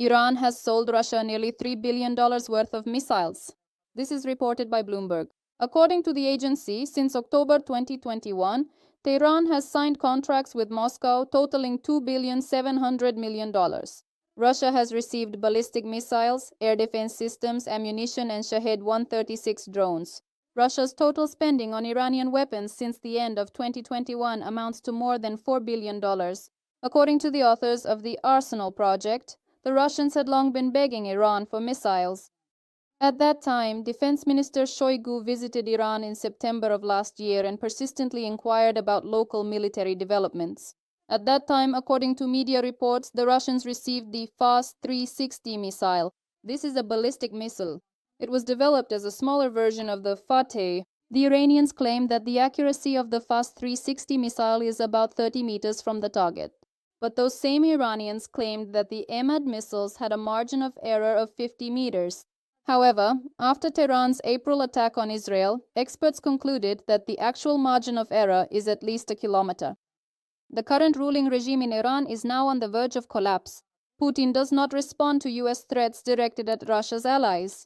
Iran has sold Russia nearly $3 billion worth of missiles. This is reported by Bloomberg. According to the agency, since October 2021, Tehran has signed contracts with Moscow totaling $2.7 billion. Russia has received ballistic missiles, air defense systems, ammunition, and Shahed 136 drones. Russia's total spending on Iranian weapons since the end of 2021 amounts to more than $4 billion. According to the authors of the Arsenal project, the Russians had long been begging Iran for missiles. At that time, Defense Minister Shoigu visited Iran in September of last year and persistently inquired about local military developments. At that time, according to media reports, the Russians received the Fast 360 missile. This is a ballistic missile. It was developed as a smaller version of the Fateh. The Iranians claim that the accuracy of the Fast 360 missile is about 30 meters from the target. But those same Iranians claimed that the Emad missiles had a margin of error of 50 meters. However, after Tehran's April attack on Israel, experts concluded that the actual margin of error is at least a kilometer. The current ruling regime in Iran is now on the verge of collapse. Putin does not respond to US threats directed at Russia's allies.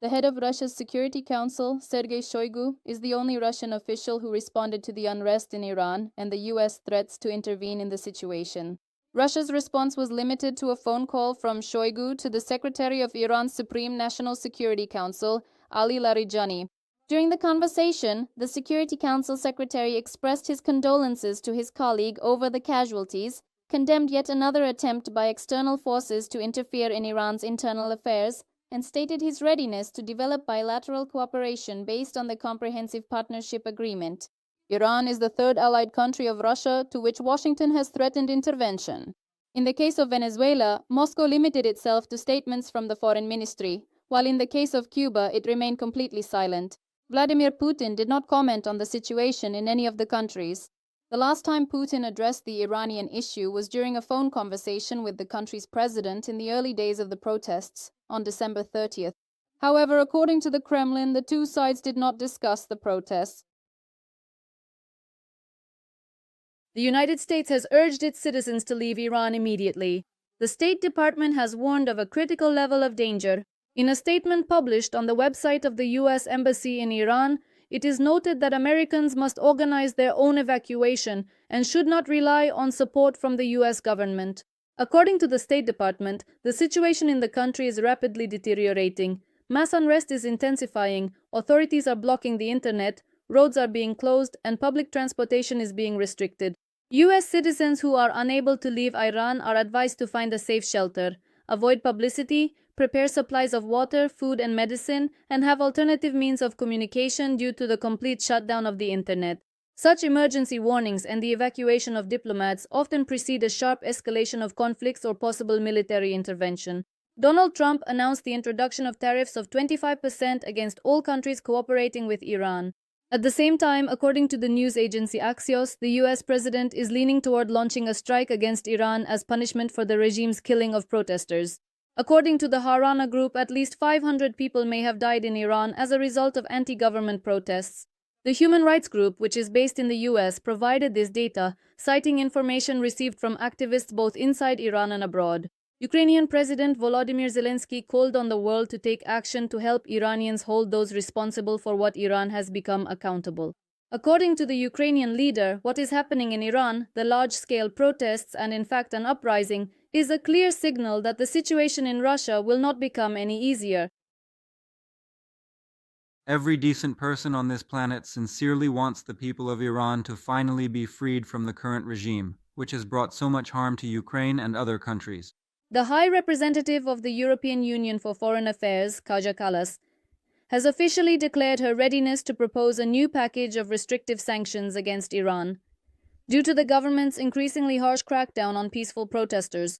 The head of Russia's Security Council, Sergei Shoigu, is the only Russian official who responded to the unrest in Iran and the US threats to intervene in the situation. Russia's response was limited to a phone call from Shoigu to the Secretary of Iran's Supreme National Security Council, Ali Larijani. During the conversation, the Security Council Secretary expressed his condolences to his colleague over the casualties, condemned yet another attempt by external forces to interfere in Iran's internal affairs, and stated his readiness to develop bilateral cooperation based on the Comprehensive Partnership Agreement. Iran is the third allied country of Russia to which Washington has threatened intervention. In the case of Venezuela, Moscow limited itself to statements from the foreign ministry, while in the case of Cuba, it remained completely silent. Vladimir Putin did not comment on the situation in any of the countries. The last time Putin addressed the Iranian issue was during a phone conversation with the country's president in the early days of the protests, on December 30th. However, according to the Kremlin, the two sides did not discuss the protests. The United States has urged its citizens to leave Iran immediately. The State Department has warned of a critical level of danger. In a statement published on the website of the U.S. Embassy in Iran, it is noted that Americans must organize their own evacuation and should not rely on support from the U.S. government. According to the State Department, the situation in the country is rapidly deteriorating. Mass unrest is intensifying, authorities are blocking the internet, roads are being closed, and public transportation is being restricted. U.S. citizens who are unable to leave Iran are advised to find a safe shelter, avoid publicity, prepare supplies of water, food, and medicine, and have alternative means of communication due to the complete shutdown of the internet. Such emergency warnings and the evacuation of diplomats often precede a sharp escalation of conflicts or possible military intervention. Donald Trump announced the introduction of tariffs of 25% against all countries cooperating with Iran. At the same time, according to the news agency Axios, the US president is leaning toward launching a strike against Iran as punishment for the regime's killing of protesters. According to the Harana Group, at least 500 people may have died in Iran as a result of anti-government protests. The human rights group, which is based in the US, provided this data, citing information received from activists both inside Iran and abroad. Ukrainian President Volodymyr Zelensky called on the world to take action to help Iranians hold those responsible for what Iran has become accountable. According to the Ukrainian leader, what is happening in Iran, the large-scale protests and in fact an uprising, is a clear signal that the situation in Russia will not become any easier. Every decent person on this planet sincerely wants the people of Iran to finally be freed from the current regime, which has brought so much harm to Ukraine and other countries. The High Representative of the European Union for Foreign Affairs, Kaja Kallas, has officially declared her readiness to propose a new package of restrictive sanctions against Iran, due to the government's increasingly harsh crackdown on peaceful protesters.